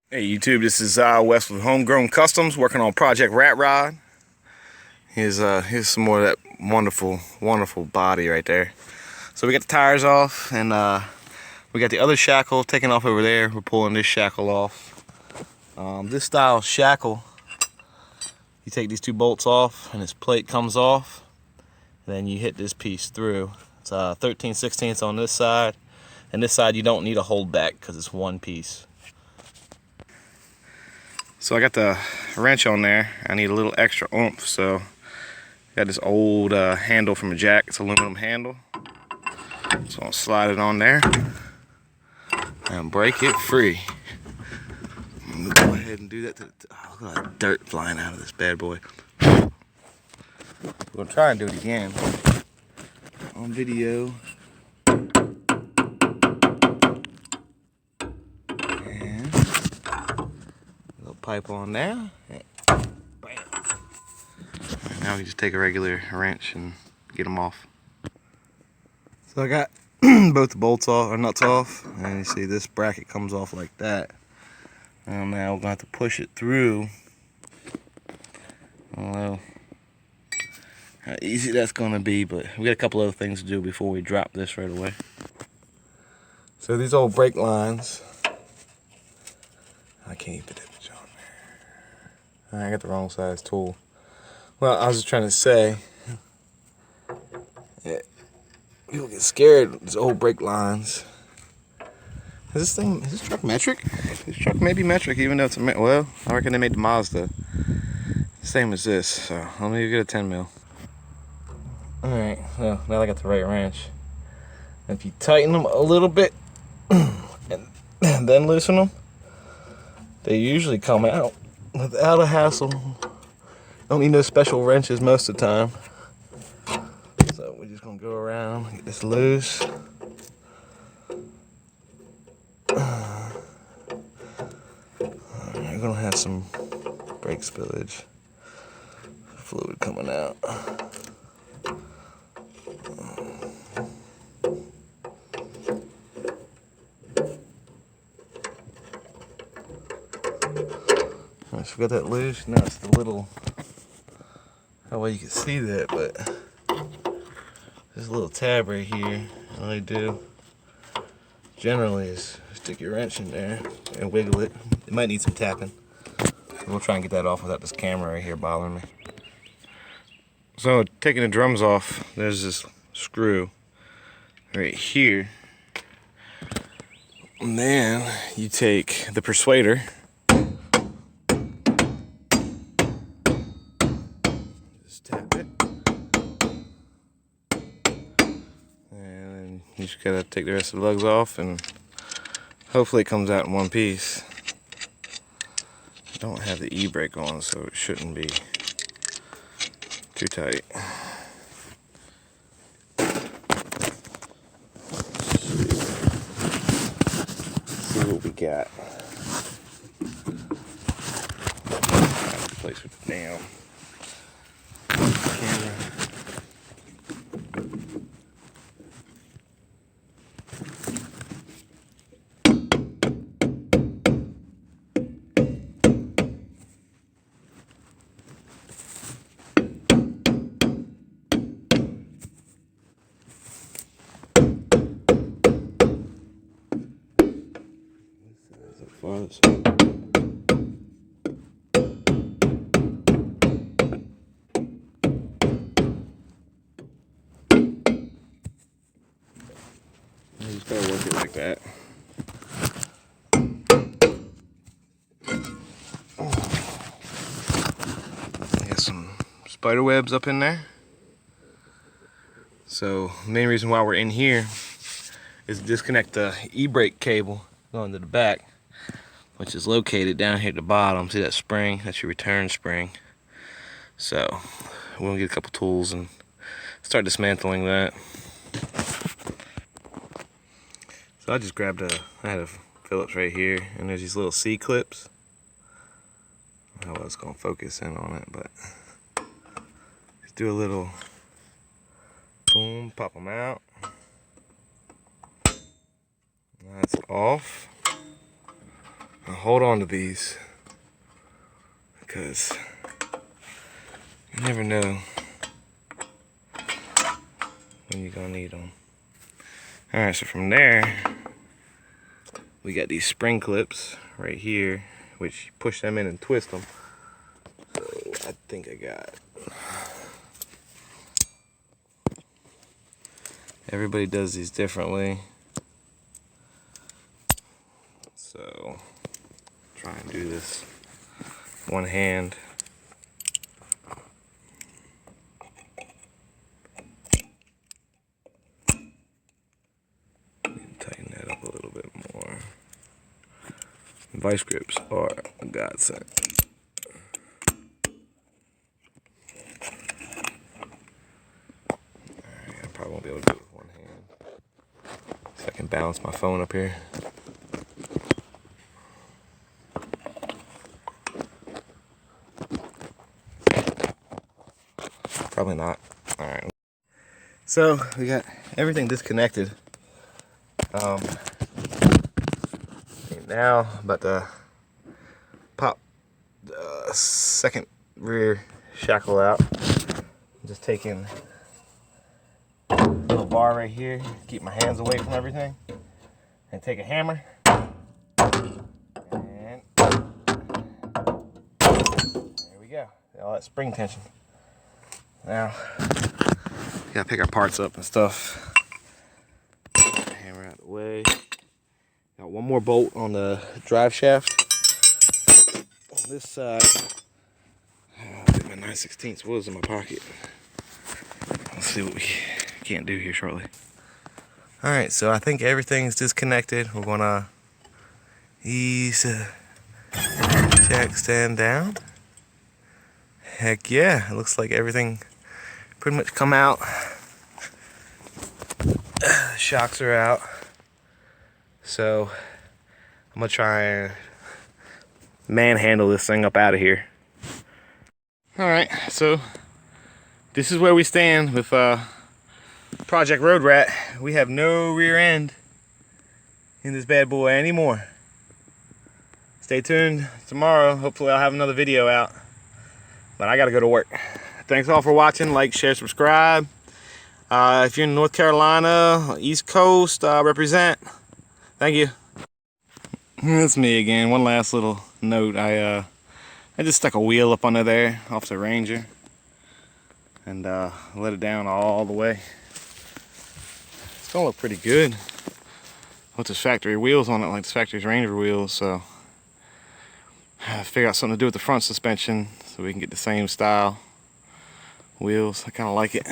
Hey YouTube, this is Wes with Homegrown Customs, working on Project Ratrod. Here's some more of that wonderful body right there. So we got the tires off, and we got the other shackle taken off over there. We're pulling this shackle off. This style shackle, you take these two bolts off, and this plate comes off, and then you hit this piece through. It's 13/16 on this side, and this side you don't need a hold back because it's one piece. So I got the wrench on there. I need a little extra oomph, so got this old handle from a jack. It's an aluminum handle. So I'll slide it on there and break it free. I'm gonna go ahead and do that. Oh, look at that dirt flying out of this bad boy. We're gonna try and do it again on video. And a little pipe on there. Bam. Now we just take a regular wrench and get them off. So I got both the bolts off, or nuts off, and you see this bracket comes off like that. And now we're gonna have to push it through. I don't know how easy that's gonna be, but we got a couple other things to do before we drop this right away. So these old brake lines, I can't put that bitch on there. I got the wrong size tool. Well, I was just trying to say, people get scared of these old brake lines. Is this truck metric? This truck may be metric, even though it's well, I reckon they made the Mazda same as this, so let me get a 10 mil. Alright, well, now I got the right wrench. If you tighten them a little bit and then loosen them, they usually come out without a hassle. Don't need no special wrenches most of the time. So we're just gonna go around, get this loose. We're gonna have some brake spillage, fluid coming out. I just got that loose. Now it's the little, how well you can see that, but there's a little tab right here. All I do generally is stick your wrench in there and wiggle it. It might need some tapping. We'll try and get that off without this camera right here bothering me. So taking the drums off, there's this screw right here. And then you take the persuader, just tap it, and you just gotta take the rest of the lugs off, and hopefully it comes out in one piece. I don't have the e-brake on, so it shouldn't be too tight. Let's see what we got. Place with the damn camera. Farthest. You just gotta work it like that. Got some spider webs up in there. So the main reason why we're in here is to disconnect the e-brake cable going to the back, which is located down here at the bottom. See that spring? That's your return spring. So we'll get a couple tools and start dismantling that. So I just grabbed I had a Phillips right here, and there's these little C-clips. I don't know what's gonna focus in on it, but just do a little boom, pop them out. That's off. I'll hold on to these because you never know when you're gonna need them. All right, so from there, we got these spring clips right here, which you push them in and twist them. So I think I got. Everybody does these differently. So try and do this one hand. Tighten that up a little bit more. Vice grips are a godsend. Alright, I probably won't be able to do it with one hand. So I can balance my phone up here. Probably not. Alright. So we got everything disconnected. Now I'm about to pop the second rear shackle out. I'm just taking a little bar right here, keep my hands away from everything, and take a hammer and there we go. All that spring tension. Now we gotta pick our parts up and stuff. Hammer out of the way. Got one more bolt on the drive shaft. On this side, I think my 9/16 was in my pocket. Let's see what we can't do here shortly. All right, so I think everything's disconnected. We're gonna ease the jack stand down. Heck yeah, it looks like everything pretty much come out. Shocks are out. So I'm gonna try and manhandle this thing up out of here. All right, so this is where we stand with Project Road Rat. We have no rear end in this bad boy anymore. Stay tuned tomorrow. Hopefully I'll have another video out, but I gotta go to work. Thanks all for watching. Like, share, subscribe. If you're in North Carolina, East Coast, represent. Thank you. That's me again. One last little note. I just stuck a wheel up under there off the Ranger and let it down all the way. It's gonna look pretty good with this factory wheels on it, like this factory's Ranger wheels. So I figured out something to do with the front suspension so we can get the same style wheels. I kind of like it.